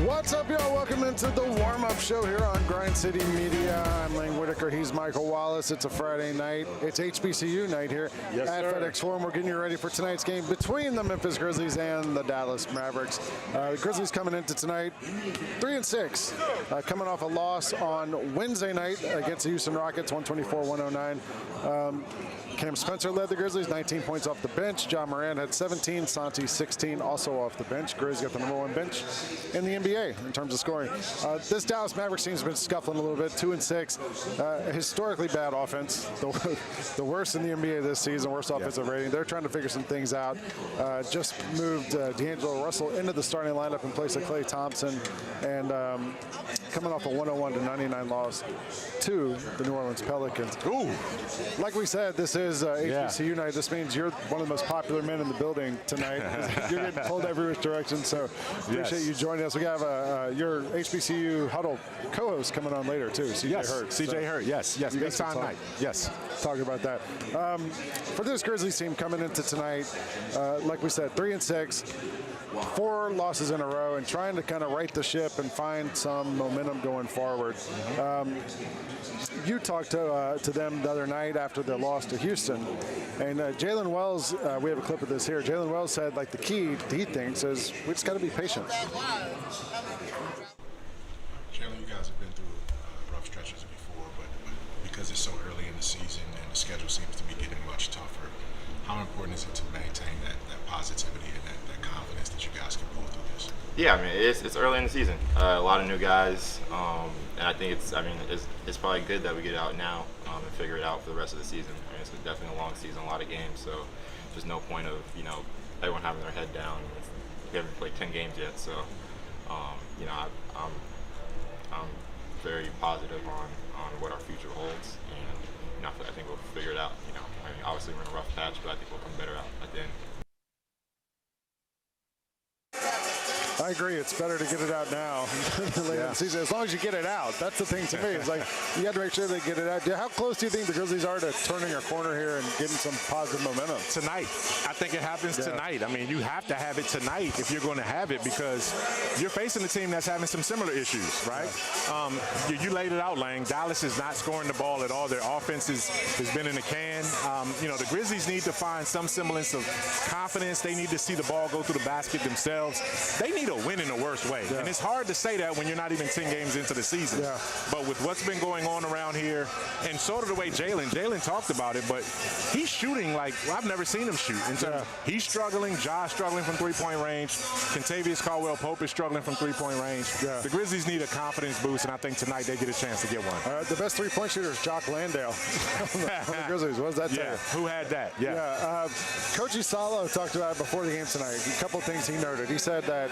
What's up, y'all? Welcome into the warm-up show here on Grind City Media. I'm Whitaker. He's Michael Wallace. It's a Friday night. It's HBCU night here at FedEx Forum. We're getting you ready for tonight's game between the Memphis Grizzlies and the Dallas Mavericks. The Grizzlies coming into tonight 3-6, coming off a loss on Wednesday night against the Houston Rockets, 124-109. Cam Spencer led the Grizzlies, 19 points off the bench. John Moran had 17, Santi 16, also off the bench. Grizz got the #1 bench in the NBA in terms of scoring. This Dallas Mavericks team has been scuffling a little bit, 2-6. Historically bad offense, the worst in the NBA this season, worst offensive rating. They're trying to figure some things out. Just moved D'Angelo Russell into the starting lineup in place of Klay Thompson, and coming off a 101-99 loss to the New Orleans Pelicans. Ooh. Like we said, this is HBCU night. This means you're one of the most popular men in the building tonight. You're getting pulled every which direction, so appreciate you joining us. We have your HBCU huddle co-host coming on later too, CJ Hurt. CJ Hurt, yes, big time night. Yes. Talk about that. For this Grizzlies team coming into tonight, like we said, 3-6. 4 losses in a row, and trying to kind of right the ship and find some momentum going forward. You talked to them the other night after their loss to Houston, and Jalen Wells, we have a clip of this here. Jalen Wells said, like, the key he thinks is we just got to be patient. Jalen, you guys have been through rough stretches before, but because it's so early in the season and the schedule seems to be getting much tougher, how important is it to maintain that positivity and that confidence that you guys can pull through this? Yeah, I mean, it's early in the season. A lot of new guys, and I think it's probably good that we get out now and figure it out for the rest of the season. I mean, it's definitely a long season, a lot of games, so there's no point of, everyone having their head down. We haven't played 10 games yet, so, I'm very positive on what our future holds, and, I think we'll figure it out. Obviously we're in a rough patch, but I think we'll come better out at the end. I agree. It's better to get it out now later in the season. As long as you get it out. That's the thing to me. It's like you have to make sure they get it out. How close do you think the Grizzlies are to turning a corner here and getting some positive momentum? Tonight. I think it happens tonight. I mean, you have to have it tonight if you're going to have it, because you're facing a team that's having some similar issues, right? You laid it out, Lang. Dallas is not scoring the ball at all. Their offense has been in the can. The Grizzlies need to find some semblance of confidence. They need to see the ball go through the basket themselves. They need a win in the worst way. And it's hard to say that when you're not even 10 games into the season. But with what's been going on around here, and sort of the way Jalen talked about it, but he's shooting like I've never seen him shoot. He's struggling, Josh struggling from three-point range, Kentavious Caldwell-Pope is struggling from three-point range. The Grizzlies need a confidence boost, and I think tonight they get a chance to get one. The best three-point shooter is Jock Landale on the Grizzlies. What does that tell you? Who had that? Coach Isalo talked about it before the game tonight. A couple of things he noted. He said that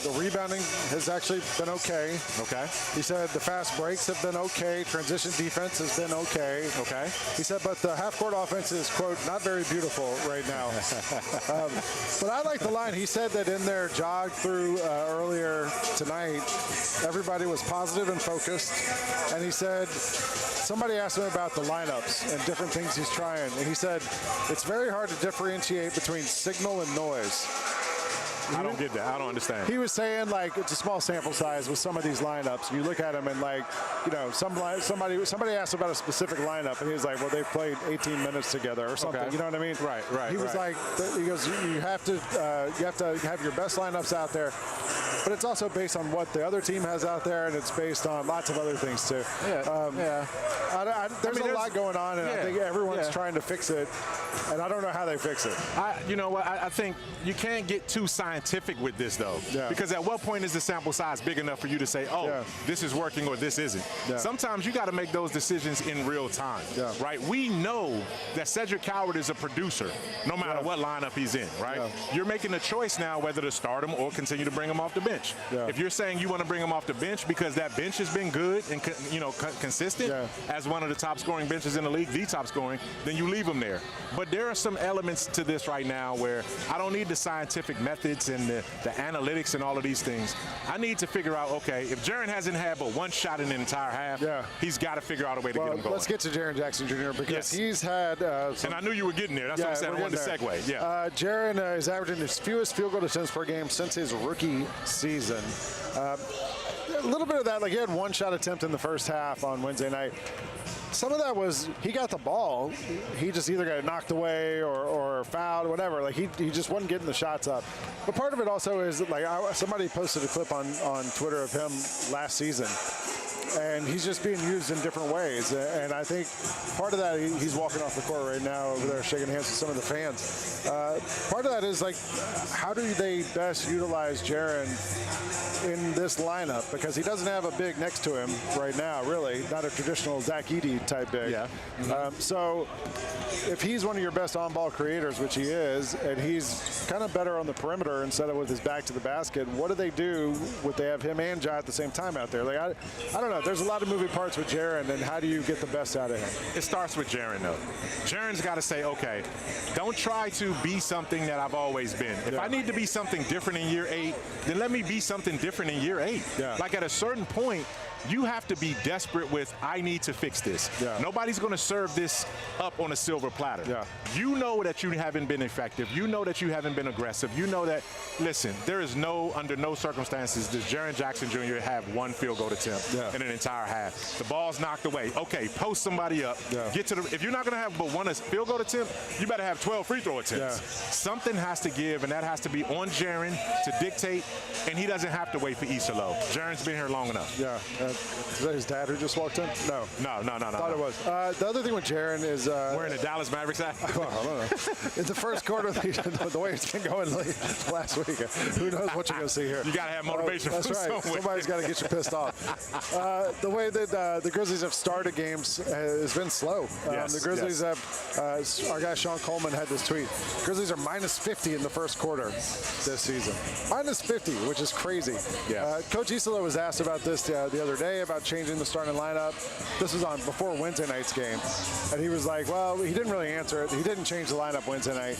the rebounding has actually been okay. He said the fast breaks have been okay. Transition defense has been okay. He said, but the half-court offense is, quote, not very beautiful right now. But I like the line. He said that in their jog through earlier tonight, everybody was positive and focused. And he said, somebody asked him about the lineups and different things he's trying. And he said, it's very hard to differentiate between signal and noise. I don't get that. I don't understand. He was saying, like, it's a small sample size with some of these lineups. You look at them and, like, somebody asked about a specific lineup, and he was like, well, they've played 18 minutes together or something. You know what I mean? Right. He was like, he goes, you have to have your best lineups out there, but it's also based on what the other team has out there, and it's based on lots of other things too. There's a lot going on, and I think everyone's trying to fix it, and I don't know how they fix it. I think you can't get too scientific with this, though, because at what point is the sample size big enough for you to say, this is working or this isn't? Sometimes you got to make those decisions in real time, right? We know that Cedric Coward is a producer, no matter what lineup he's in, right? You're making a choice now whether to start him or continue to bring him off the bench. If you're saying you want to bring him off the bench because that bench has been good and consistent as one of the top scoring benches in the league, the top scoring, then you leave him there. But there are some elements to this right now where I don't need the scientific methods and the analytics and all of these things. I need to figure out, okay, if Jaren hasn't had but one shot in the entire half, he's got to figure out a way to get him going. Let's get to Jaren Jackson Jr. because he's had and I knew you were getting there. That's what I'm saying. I wanted to segue. Jaren is averaging his fewest field goal attempts per game since his rookie season. season. A little bit of that, like he had one shot attempt in the first half on Wednesday night. Some of that was he got the ball. He just either got knocked away or fouled or whatever. Like he just wasn't getting the shots up. But part of it also is that, like somebody posted a clip on Twitter of him last season. And he's just being used in different ways. And I think part of that, he's walking off the court right now over there shaking hands with some of the fans. Part of that is, like, how do they best utilize Jaren in this lineup? Because he doesn't have a big next to him right now, really. Not a traditional Zach Edey type big. Yeah. So if he's one of your best on-ball creators, which he is, and he's kind of better on the perimeter instead of with his back to the basket, what do they do with they have him and Ja at the same time out there? Like, I don't know. There's a lot of moving parts with Jaren, and how do you get the best out of him? It starts with Jaren, though. Jaren's got to say, okay, don't try to be something that I've always been. If I need to be something different in year 8, then let me be something different in year 8. Like at a certain point, you have to be desperate with, I need to fix this. Nobody's going to serve this up on a silver platter. You know that you haven't been effective. You know that you haven't been aggressive. You know that, listen, there is under no circumstances does Jaren Jackson Jr. have one field goal attempt in an entire half. The ball's knocked away. Okay, post somebody up. Get to the, if you're not going to have but one field goal attempt, you better have 12 free throw attempts. Something has to give, and that has to be on Jaren to dictate, and he doesn't have to wait for Isalo. Jaren's been here long enough. Is that his dad who just walked in? No. Thought it was. The other thing with Jaren is wearing a Dallas Mavericks hat. Well, I don't know. In the first quarter, the way it's been going last week, who knows what you're going to see here? You got to have motivation. That's right. Somewhere. Somebody's got to get you pissed off. The way that the Grizzlies have started games has been slow. The Grizzlies have. Our guy Sean Coleman had this tweet. Grizzlies are minus 50 in the first quarter this season. Minus 50, which is crazy. Coach Isalo was asked about this the other day about changing the starting lineup. This was on before Wednesday night's game, and he was like, well, he didn't really answer it. He didn't change the lineup Wednesday night.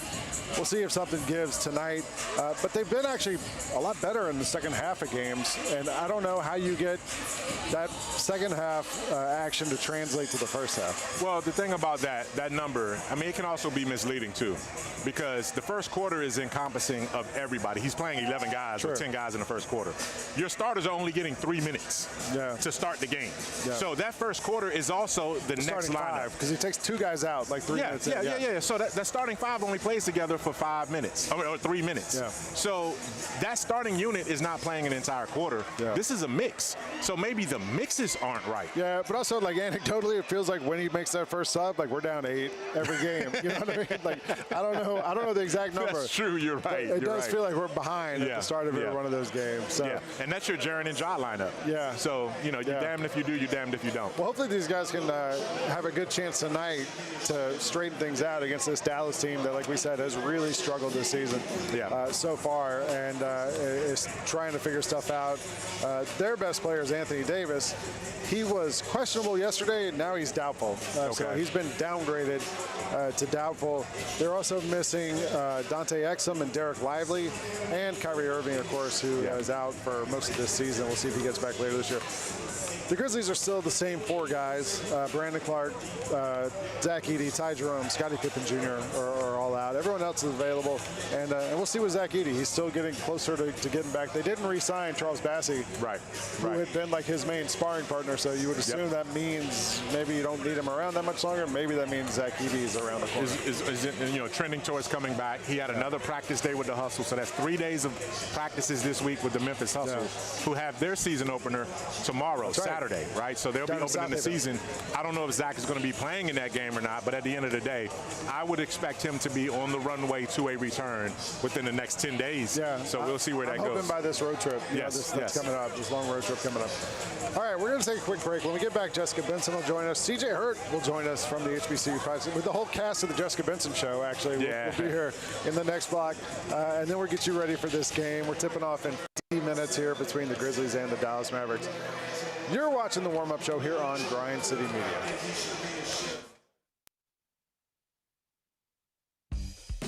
We'll see if something gives tonight. But they've been actually a lot better in the second half of games, and I don't know how you get that second half action to translate to the first half. Well, the thing about that number, I mean, it can also be misleading too, because the first quarter is encompassing of everybody. He's playing 11 guys or 10 guys in the first quarter. Your starters are only getting 3 minutes to start the game. So that first quarter is also the next lineup. Because he takes 2 guys out like 3 minutes in. So that starting 5 only plays together for 5 minutes, or 3 minutes. So that starting unit is not playing an entire quarter. This is a mix. So maybe the mixes aren't right. Yeah, but also, like, anecdotally, it feels like when he makes that first sub, like, we're down 8 every game. You know what I mean? Like, I don't know the exact number. That's true, you're right. It does feel like we're behind at the start of every one of those games. So. And that's your Jaren and Ja lineup. So, you know, you're damned if you do, you're damned if you don't. Well, hopefully these guys can have a good chance tonight to straighten things out against this Dallas team that, like we said, has really struggled this season so far, and is trying to figure stuff out. Their best player is Anthony Davis. He was questionable yesterday, and now he's doubtful. So he's been downgraded to doubtful. They're also missing Dante Exum and Derek Lively, and Kyrie Irving, of course, who is out for most of this season. We'll see if he gets back later this year. The Grizzlies are still the same 4 guys. Brandon Clark, Zach Edey, Ty Jerome, Scottie Pippen Jr. are all out. Everyone else is available, and we'll see with Zach Edey. He's still getting closer to getting back. They didn't re-sign Charles Bassey, who had been like his main sparring partner, so you would assume that means maybe you don't need him around that much longer. Maybe that means Zach Edey is around the corner. Is trending towards coming back. He had another practice day with the Hustle, so that's 3 days of practices this week with the Memphis Hustle, who have their season opener tomorrow, Saturday, right? So they'll be opening the season. I don't know if Zach is going to be playing in that game or not, but at the end of the day, I would expect him to be on the runway to a return within the next 10 days. So we'll see where that goes. I'm hoping by this road trip, that's coming up, this long road trip coming up. All right, we're going to take a quick break. When we get back, Jessica Benson will join us. CJ Hurt will join us from the HBCU podcast with the whole cast of the Jessica Benson Show, actually. We'll be here in the next block, and then we'll get you ready for this game. We're tipping off in 15 minutes here between the Grizzlies and the Dallas Mavericks. You're watching the warm-up show here on Grind City Media.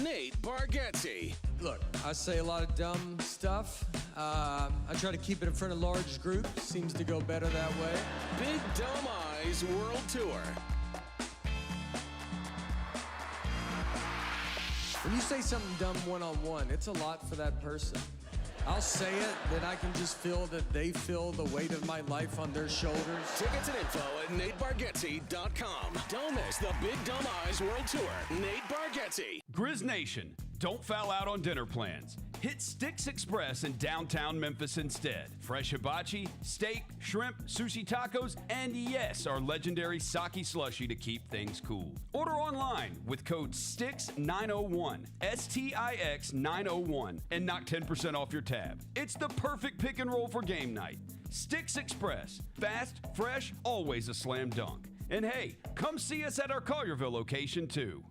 Nate Bargatze. Look, I say a lot of dumb stuff. I try to keep it in front of large groups. Seems to go better that way. Big Dumb Eyes World Tour. When you say something dumb one-on-one, it's a lot for that person. I'll say it, that I can just feel that they feel the weight of my life on their shoulders. Tickets and info at NateBargatze.com. Don't miss the Big Dumb Eyes World Tour. Nate Bargatze. Grizz Nation, don't foul out on dinner plans. Hit Sticks Express in downtown Memphis instead. Fresh hibachi, steak, shrimp, sushi tacos, and yes, our legendary sake slushy to keep things cool. Order online with code STIX901, STIX901, and knock 10% off your tab. It's the perfect pick and roll for game night. Sticks Express, fast, fresh, always a slam dunk. And hey, come see us at our Collierville location too.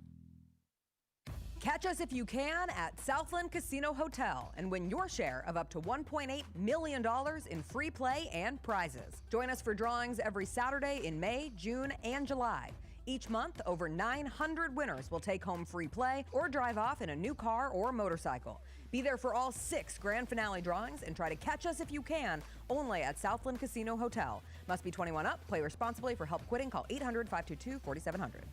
Catch us if you can at Southland Casino Hotel and win your share of up to $1.8 million in free play and prizes. Join us for drawings every Saturday in May, June, and July. Each month, over 900 winners will take home free play or drive off in a new car or motorcycle. Be there for all 6 grand finale drawings and try to catch us if you can, only at Southland Casino Hotel. Must be 21 up. Play responsibly. For help quitting, call 800-522-4700.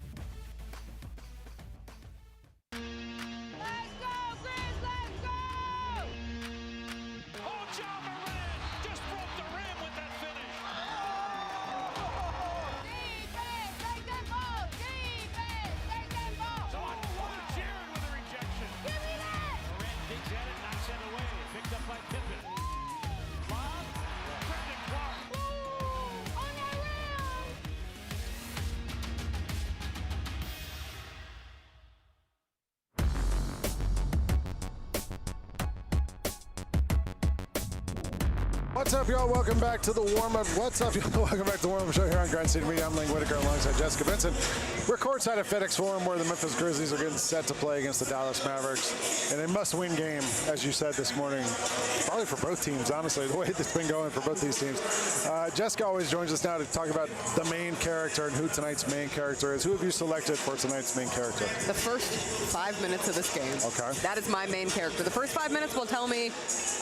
What's up, y'all? Welcome back to the warm-up. What's up, y'all? Welcome back to the warm-up show here on Grind City Media. I'm Whitaker alongside Jessica Benson. We're courtside at FedEx Forum where the Memphis Grizzlies are getting set to play against the Dallas Mavericks. And a must-win game, as you said this morning, probably for both teams, honestly, the way it's been going for both these teams. Jessica always joins us now to talk about the main character and who tonight's main character is. Who have you selected for tonight's main character? The first 5 minutes of this game. Okay. That is my main character. The first 5 minutes will tell me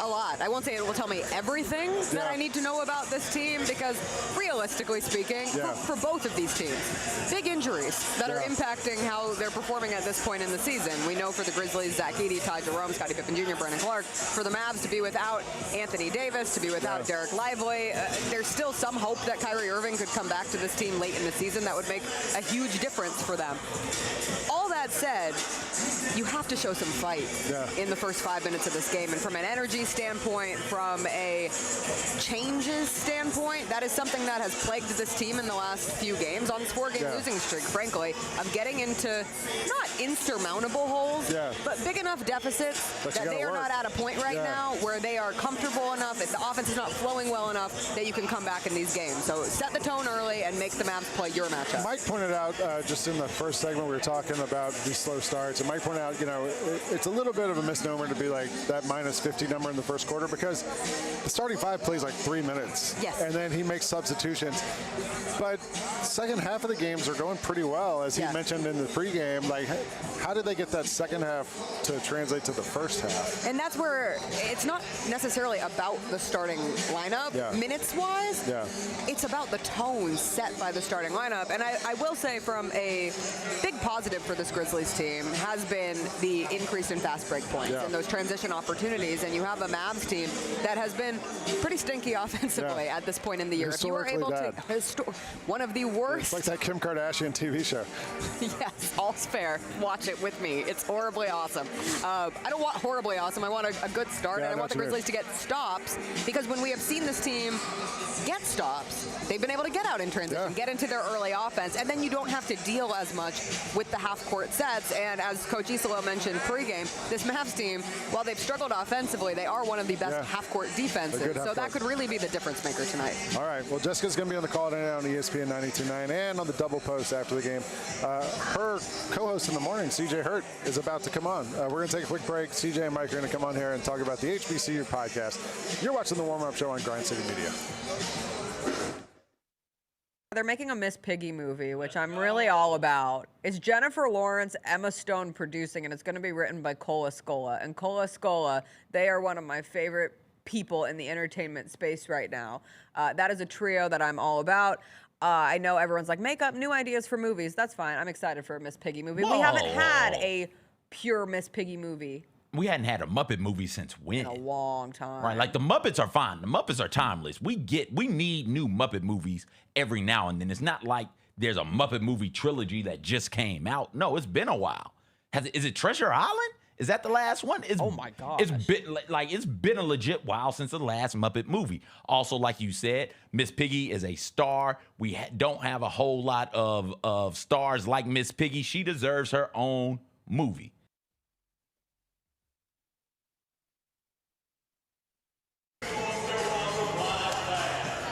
a lot. I won't say it will tell me everything that I need to know about this team because, realistically speaking, for both of these teams, big injuries that are impacting how they're performing at this point in the season. We know for the Grizzlies, Zach Edey, Ty Jerome, Scottie Pippen Jr., Brandon Clark. For the Mavs to be without Anthony Davis, to be without Derek Lively, there's still some hope that Kyrie Irving could come back to this team late in the season. That would make a huge difference for them. All that said, you have to show some fight in the first 5 minutes of this game. And from an energy standpoint, from a changes standpoint, that is something that has plagued this team in the last few games on this 4-game losing streak, frankly, of getting into not insurmountable holes, but big enough deficits that they are not at a point right now where they are comfortable enough, if the offense is not flowing well enough, that you can come back in these games. So set the tone early and make the Mavs play your matchup. Mike pointed out just in the first segment we were talking about these slow starts, and Mike pointed out, you know, it's a little bit of a misnomer to be like that minus 50 number in the first quarter because the starting five plays like 3 minutes. And then he makes substitutions. But second half of the games are going pretty well, as he mentioned in the pregame. Like, how did they get that second half to translate to the first half? And that's where it's not necessarily about the starting lineup, minutes-wise. It's about the tone set by the starting lineup. And I will say from a big positive for this Grizzlies team has been the increase in fast break points and those transition opportunities. And you have a Mavs team that has been pretty stinky offensively at this point in the year. If you were able to, one of the worst. It's like that Kim Kardashian TV show. Yes, all's fair. Watch it with me. It's horribly awesome. I don't want horribly awesome. I want a good start, and I want the Grizzlies to get stops, because when we have seen this team get stops, they've been able to get out in transition, get into their early offense, and then you don't have to deal as much with the half-court sets. And as Coach Isolo mentioned pregame, this Mavs team, while they've struggled offensively, they are one of the best half-court defenses. So that could really be the difference maker tonight. All right. Well, Jessica's going to be on the call tonight on ESPN 92.9 and on the double post after the game. Her co-host in the morning, CJ Hurt, is about to come on. We're going to take a quick break. CJ and Mike are going to come on here and talk about the HBCU podcast. You're watching the warm-up show on Grind City Media. They're making a Miss Piggy movie, which I'm really all about. It's Jennifer Lawrence, Emma Stone producing, and it's going to be written by Cole Escola. And Cole Escola, they are one of my favorite people in the entertainment space right now. That is a trio that I'm all about. I know everyone's like, make up new ideas for movies. That's fine. I'm excited for a Miss Piggy movie. We haven't had a pure Miss Piggy movie we hadn't had a Muppet movie since when? In a long time. Right, like the Muppets are fine. The Muppets are timeless. We need new Muppet movies every now and then. It's not like there's a Muppet movie trilogy that just came out. No, it's been a while. Is it Treasure Island? Is that the last one? Oh my God! It's been a legit while since the last Muppet movie. Also, like you said, Miss Piggy is a star. We don't have a whole lot of stars like Miss Piggy. She deserves her own movie.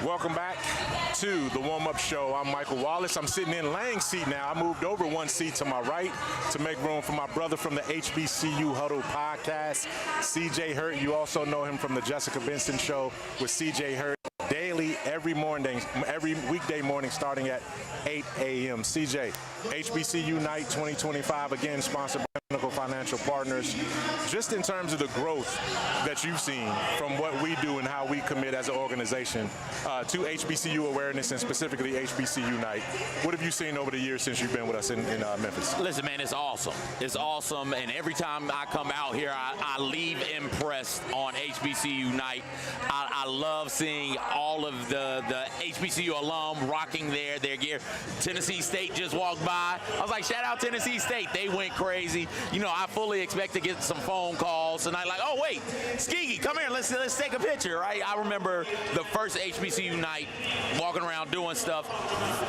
Welcome back to the warm-up show. I'm Michael Wallace. I'm sitting in Lang's seat now. I moved over one seat to my right to make room for my brother from the HBCU Huddle podcast, CJ Hurt. You also know him from the Jessica Benson show with CJ Hurt daily, every weekday morning starting at 8 a.m. CJ, HBCU Night 2025, again, sponsored by Pinnacle Financial Partners. Just in terms of the growth that you've seen from what we do and how we commit as an organization to HBCU awareness and specifically HBCU Night, what have you seen over the years since you've been with us in Memphis? Listen, man, it's awesome. It's awesome, and every time I come out here, I leave impressed on HBCU Night. I love seeing all of the HBCU alum rocking their gear. Tennessee State just walked by. I was like, shout out Tennessee State. They went crazy. You know, I fully expect to get some phone calls tonight like, oh, wait, Skeegee, come here. Let's take a picture, right? I remember the first HBCU night walking around doing stuff.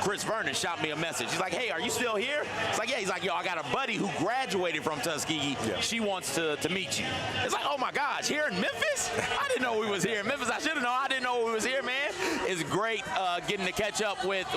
Chris Vernon shot me a message. He's like, hey, are you still here? It's like, yeah. He's like, yo, I got a buddy who graduated from Tuskegee. Yeah. She wants to meet you. It's like, oh, my gosh, here in Memphis? I didn't know we was here in Memphis. I should have known. I didn't know we was here, man. It's great getting to catch up with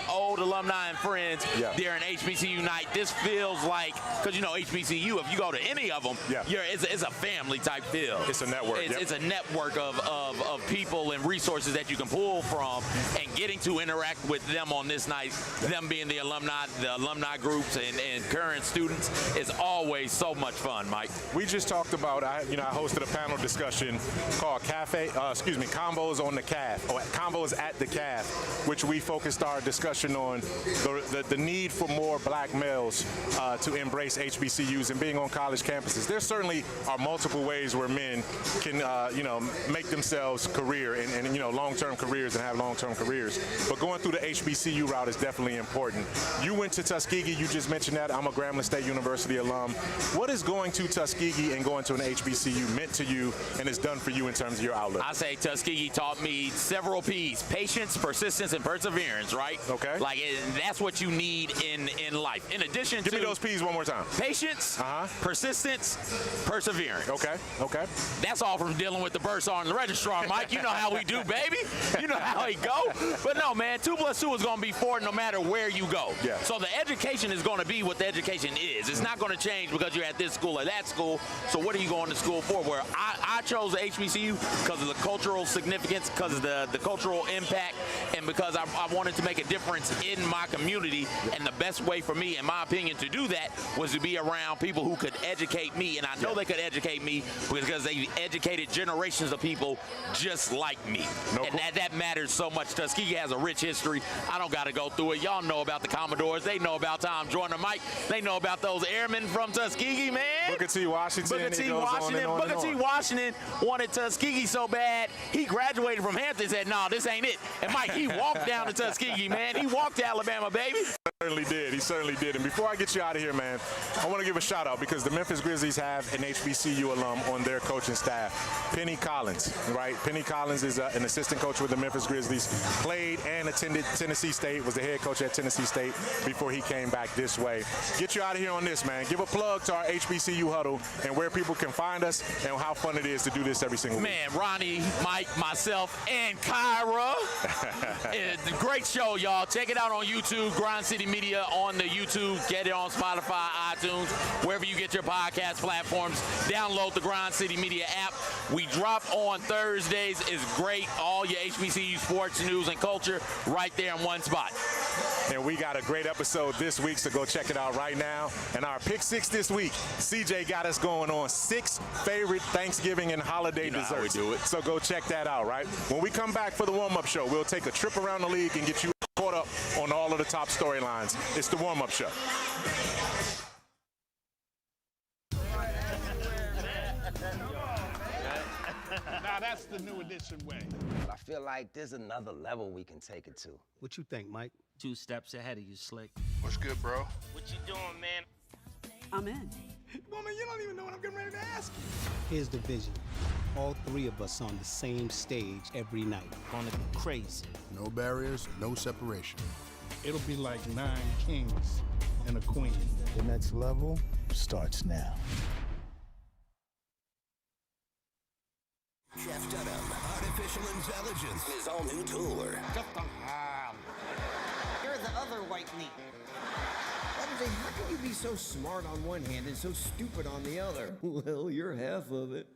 old alumni and friends during HBCU night. This feels like, because, you know, HBCU, if you go to any of them, it's a family type feel. It's a network. It's a network of people and resources that you can pull from, and getting to interact with them on this night, them being the alumni groups and current students, is always so much fun, Mike. We just talked about, I hosted a panel discussion called Combos on the Calf, or Combos at the Calf, which we focused our discussion on the need for more black males to embrace HBCUs and being on college campuses. There certainly are multiple ways where men can, make themselves career and long-term careers and have long-term careers. But going through the HBCU route is definitely important. You went to Tuskegee. You just mentioned that. I'm a Grambling State University alum. What is going to Tuskegee and going to an HBCU meant to you and has done for you in terms of your outlook? I say Tuskegee taught me several P's: patience, persistence, and perseverance, right? Okay. Like, that's what you need in life. In addition to... Give me those P's one more time. Patience, persistence, perseverance. Okay. That's all from dealing with the bursar and the registrar, Mike. You know how we do, baby. You know how it go. But no, man, 2 + 2 is going to be 4 no matter where you go. Yeah. So the education is going to be what the education is. It's not going to change because you're at this school or that school. So what are you going to school for? Where I chose the HBCU because of the cultural significance, because of the cultural impact, and because I wanted to make a difference in my community. And the best way for me, in my opinion, to do that was to be around people who could educate me. And I know they could educate me because they educated generations of people just like me. And that matters so much. Tuskegee has a rich history. I don't got to go through it. Y'all know about the Commodores. They know about Tom Joyner, Mike. They know about those airmen from Tuskegee, man. Booker T. Washington. Booker T. Washington wanted Tuskegee so bad, he graduated from Hampton and said, no, this ain't it. And Mike, he walked down to Tuskegee, man. He walked to Alabama, baby. He certainly did. And before I get you out of here, man, I want to give a shout out because the Memphis Grizzlies have an HBCU alum on their coaching staff, Penny Collins, right? Penny Collins is an assistant coach with the Memphis Grizzlies, played and attended Tennessee State, was the head coach at Tennessee State before he came back this way. Get you out of here on this, man. Give a plug to our HBCU huddle and where people can find us and how fun it is to do this every single week. Man, Ronnie, Mike, myself, and Kyra. It's a great show, y'all. Check it out on YouTube, Grind City Media on the YouTube. Get it on Spotify, iTunes, wherever you get your podcast platforms. Download the Grind City Media app. We drop on Thursdays. It's great. All your HBCU sports, news, and culture right there in one spot. And we got a great episode this week, so go check it out right now. And our Pick 6 this week, CJ got us going on 6 favorite Thanksgiving and holiday desserts. How we do it. So go check that out, right? When we come back for the warm-up show, we'll take a trip around the league and get you caught up on all of the top storylines. It's the warm-up show. Now that's the new edition way. I feel like there's another level we can take it to. What you think, Mike? 2 steps ahead of you, Slick. What's good, bro? What you doing, man? I'm in. Woman, you don't even know what I'm getting ready to ask you. Here's the vision. All 3 of us on the same stage every night. Gonna be crazy. No barriers, no separation. It'll be like 9 kings and a queen. The next level starts now. Jeff Dunham, Artificial Intelligence, his all-new tour. You're the other white meat. MJ, how can you be so smart on one hand and so stupid on the other? Well, you're half of it.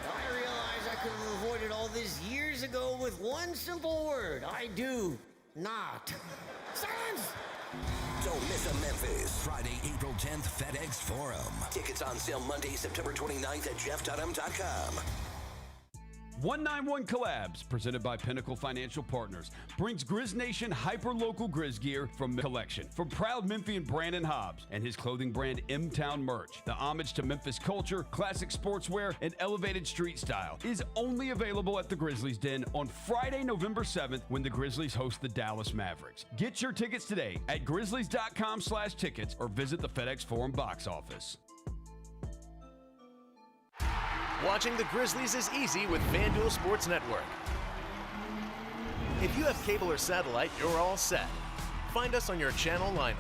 I realize I could have avoided all this years ago with one simple word. I do not. Silence! Don't miss a Memphis. Friday, April 10th, FedEx Forum. Tickets on sale Monday, September 29th at jeffdunham.com. 191 Collabs, presented by Pinnacle Financial Partners, brings Grizz Nation hyper-local Grizz gear from Collection. From proud Memphian Brandon Hobbs and his clothing brand M-Town Merch, the homage to Memphis culture, classic sportswear, and elevated street style is only available at the Grizzlies Den on Friday, November 7th when the Grizzlies host the Dallas Mavericks. Get your tickets today at grizzlies.com/tickets or visit the FedEx Forum box office. Watching the Grizzlies is easy with FanDuel Sports Network. If you have cable or satellite, you're all set. Find us on your channel lineup.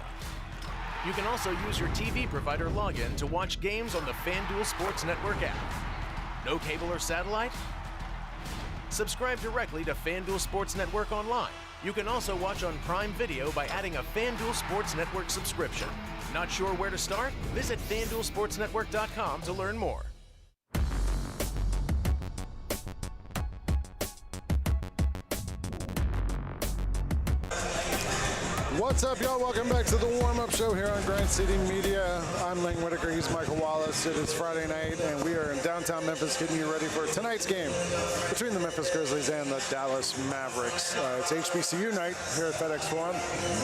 You can also use your TV provider login to watch games on the FanDuel Sports Network app. No cable or satellite? Subscribe directly to FanDuel Sports Network online. You can also watch on Prime Video by adding a FanDuel Sports Network subscription. Not sure where to start? Visit FanDuelSportsNetwork.com to learn more. What's up, y'all? Welcome back to the warm-up show here on Grind City Media. I'm Lane Whitaker. He's Michael Wallace. It is Friday night, and we are in downtown Memphis getting you ready for tonight's game between the Memphis Grizzlies and the Dallas Mavericks. It's HBCU night here at FedEx Forum.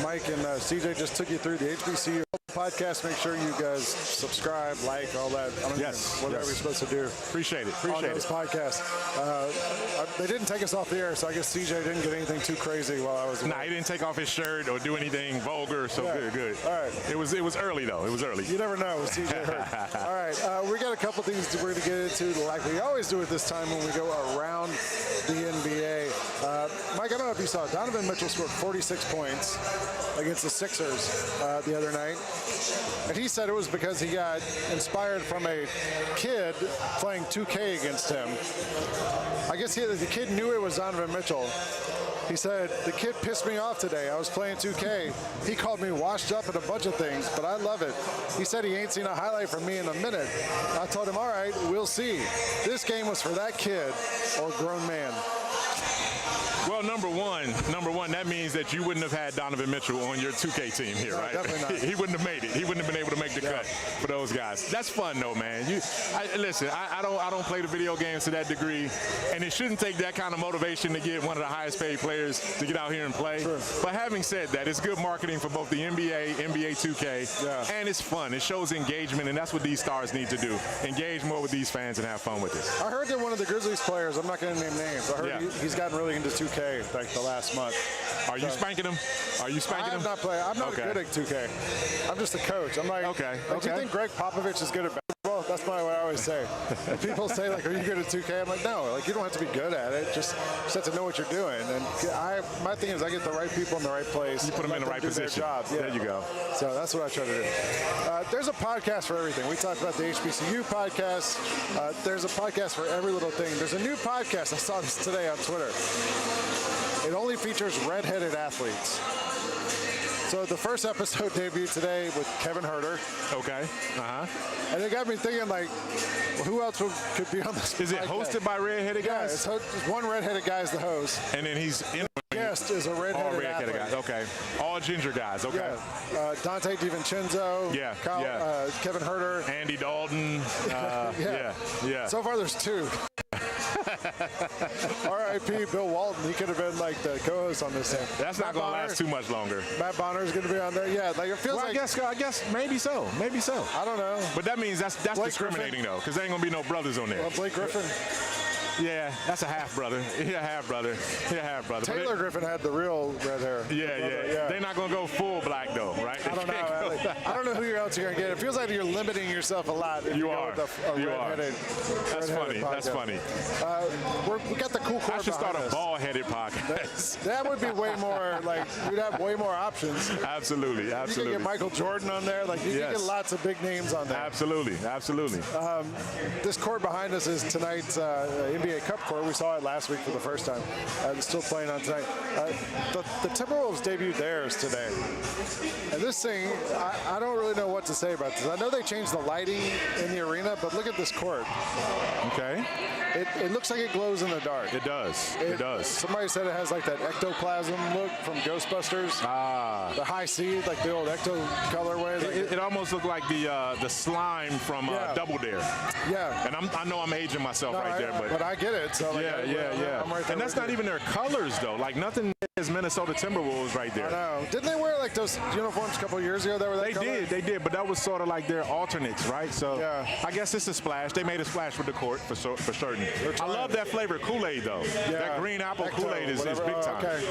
Mike and CJ just took you through the HBCU podcast. Make sure you guys subscribe, like, all that. I don't know whatever we're supposed to do. Appreciate it. On those podcasts. They didn't take us off the air, so I guess CJ didn't get anything too crazy while I was away. Nah, he didn't take off his shirt or do anything vulgar, so good. All right. It was early, though. It was early. You never know with CJ Hurt. All right. We got a couple things we're going to get into, like we always do at this time when we go around the NBA. Mike, I don't know if you saw, Donovan Mitchell scored 46 points against the Sixers the other night. And he said it was because he got inspired from a kid playing 2K against him. I guess the kid knew it was Donovan Mitchell. He said, the kid pissed me off today. I was playing 2K. He called me washed up and a bunch of things, but I love it. He said he ain't seen a highlight from me in a minute. I told him, all right, we'll see. This game was for that kid or grown man. Well, number one, that means that you wouldn't have had Donovan Mitchell on your 2K team here, right? Definitely not. He wouldn't have made it. He wouldn't have been able to make the cut for those guys. That's fun, though, man. Listen, I don't play the video games to that degree, and it shouldn't take that kind of motivation to get one of the highest paid players to get out here and play. True. But having said that, it's good marketing for both the NBA, NBA 2K, and it's fun. It shows engagement, and that's what these stars need to do. Engage more with these fans and have fun with it. I heard that one of the Grizzlies players, I'm not going to name names, I heard he's gotten really into 2K like the last month. Are you spanking him? Are you spanking him? I'm not playing. I'm not good at 2K. I'm just a coach. I'm like, do you think Greg Popovich is good at basketball? That's what I always say. When people say, like, are you good at 2K? I'm like, no. Like, you don't have to be good at it. Just have to know what you're doing. And my thing is I get the right people in the right place. You put them in the right position. There you go. So that's what I try to do. There's a podcast for everything. We talked about the HBCU podcast. There's a podcast for every little thing. There's a new podcast. I saw this today on Twitter. It only features redheaded athletes. So the first episode debuted today with Kevin Herter. Okay. And it got me thinking, like, who else could be on this podcast? Is it hosted by redheaded guys? Yeah, one redheaded guy is the host. And then he's in. Guest is a redheaded athlete. Guys. Okay. All ginger guys. Okay. Yeah. Dante DiVincenzo. Yeah. Kevin Herter. Andy Dalton. Yeah. So far, there's 2. R.I.P. Bill Walton. He could have been like the co-host on this thing. That's not going to last too much longer. Matt Bonner is going to be on there. Yeah, like it feels like. I guess maybe so. Maybe so. I don't know. But that means that's discriminating though, because there ain't going to be no brothers on there. Well, Blake Griffin. Yeah, that's a half brother. Yeah, half brother. Yeah, half brother. Taylor Griffin had the real red hair. Yeah. They're not going to go full black, though, right? I don't know. I don't know who else you're going to get. It feels like you're limiting yourself a lot. If you are. You are. That's funny. That's funny. We got the cool court. I should start a ball-headed podcast. That would be way more, like, you'd have way more options. Absolutely. You can get Michael Jordan on there. Like, you can get lots of big names on there. Absolutely. This court behind us is tonight's NBA Cup court. We saw it last week for the first time. It's still playing on tonight. The Timberwolves debuted theirs today. And this thing, I don't really know what to say about this. I know they changed the lighting in the arena, but look at this court. Okay. It looks like it glows in the dark. It does. It does. Somebody said it has like that ectoplasm look from Ghostbusters. The high C, like the old ecto colorway. It almost looked like the slime from Double Dare. Yeah. And I know I'm aging myself there, but I get it. So yeah. I'm right there and that's not even their colors though. Like nothing is Minnesota Timberwolves right there. I know. Didn't they wear like those uniforms a couple of years ago that were that color? They did, but that was sort of like their alternates, right? So I guess it's a splash. They made a splash with the court for certain. I love that flavor Kool-Aid though. Yeah. That green apple Kool-Aid is big time. Okay.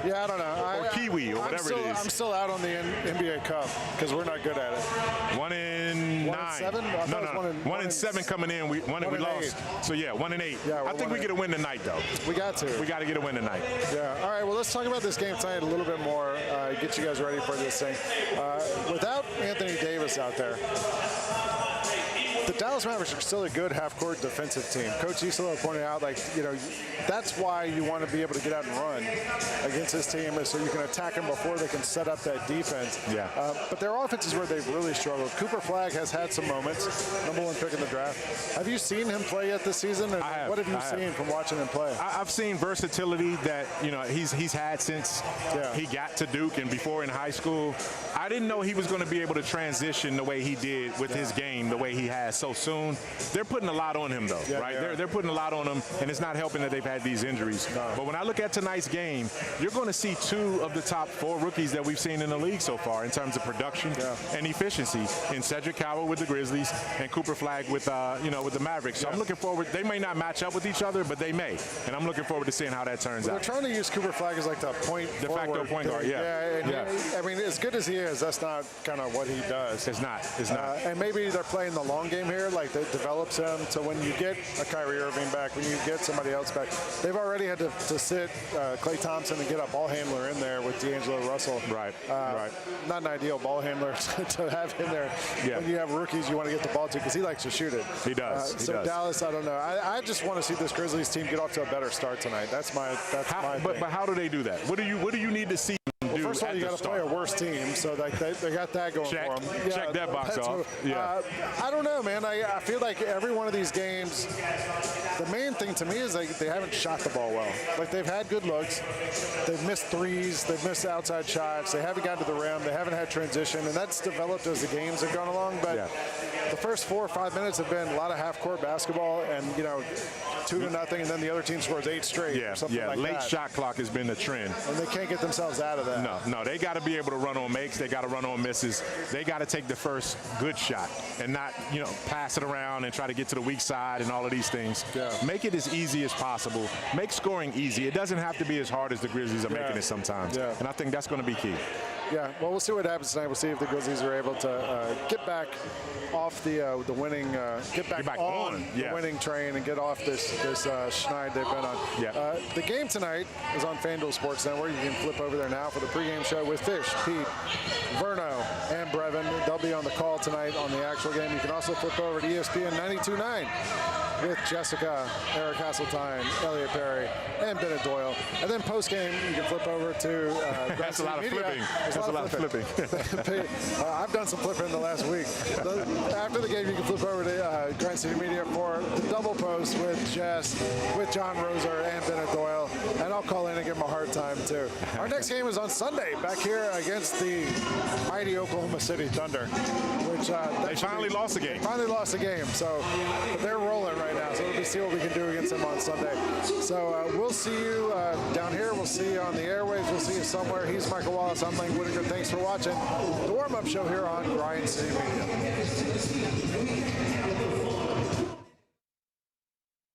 Yeah, I don't know. Or kiwi or whatever it is. I'm still out on the NBA Cup because we're not good at it. 1-9. 1-7? No. 1-7 coming in. We lost. 8. So yeah, 1-8. Yeah, I think we get a win tonight though. We got to. We got to get a win tonight. Yeah. All right. Well, let's talk about this game tonight a little bit more. Get you guys ready for this thing. Without Anthony Davis out there, the Dallas Mavericks are still a good half-court defensive team. Coach Isolo pointed out, that's why you want to be able to get out and run against this team, is so you can attack them before they can set up that defense. Yeah. But their offense is where they've really struggled. Cooper Flagg has had some moments, #1 pick in the draft. Have you seen him play yet this season? And what have you seen from watching him play? I've seen versatility that he's had since he got to Duke and before in high school. I didn't know he was going to be able to transition the way he did with his game, the way he has so soon. They're putting a lot on him, though, right? They're putting a lot on him, and it's not helping that they've had these injuries. No. But when I look at tonight's game, you're going to see 2 of the top 4 rookies that we've seen in the league so far in terms of production and efficiency, in Cedric Cowell with the Grizzlies and Cooper Flagg with the Mavericks. So I'm looking forward. They may not match up with each other, but they may, and I'm looking forward to seeing how that turns out. They're trying to use Cooper Flagg as like the de facto point guard. I mean, as good as he is, that's not kind of what he does. It's not. And maybe they're playing the long game here, like that develops him to when you get a Kyrie Irving back, when you get somebody else back. They've already had to sit Klay Thompson and get a ball handler in there with D'Angelo Russell. Right. Not an ideal ball handler to have in there. When you have rookies you want to get the ball to, because he likes to shoot it. He does. Dallas, I don't know. I just want to see this Grizzlies team get off to a better start tonight. That's my thing. But how do they do that? What do you need to see? Well, first of all, you got to play a worse team, so they got that going for them. Check that box off. I don't know, man. I feel like every one of these games, the main thing to me is they haven't shot the ball well. Like, they've had good looks, they've missed threes, they've missed outside shots, they haven't gotten to the rim, they haven't had transition, and that's developed as the games have gone along. But the first 4 or 5 minutes have been a lot of half-court basketball, and 2-0, and then the other team scores 8 straight. Or something like late that. Shot clock has been the trend, and they can't get themselves out of that. No, they got to be able to run on makes. They got to run on misses. They got to take the first good shot and not, pass it around and try to get to the weak side and all of these things. Make it as easy as possible. Make scoring easy. It doesn't have to be as hard as the Grizzlies are making it sometimes. And I think that's going to be key. Yeah, well, we'll see what happens tonight. We'll see if the Grizzlies are able to get back off the winning, get back on the winning train and get off this schneid they've been on. The game tonight is on FanDuel Sports Network. You can flip over there now for the pregame show with Fish, Pete, Verno, and Brevin. They'll be on the call tonight on the actual game. You can also flip over to ESPN 92.9 with Jessica, Eric Hasseltine, Elliot Perry, and Bennett Doyle. And then post-game, you can flip over to That's a lot of flipping. That's a lot of flipping. I've done some flipping in the last week. After the game, you can flip over to Grind City Media for the double post with Jess, with John Roser, and Bennett Doyle. And I'll call in and give them a hard time, too. Our next game is on Sunday, back here against the mighty Oklahoma City Thunder, which they finally lost the game. Finally lost the game, so they're rolling right now. So we'll see what we can do against them on Sunday. So we'll see you down here. We'll see you on the airwaves. We'll see you somewhere. He's Michael Wallace. I'm Lane Whitaker. Thanks for watching the warm-up show here on Grind City Media.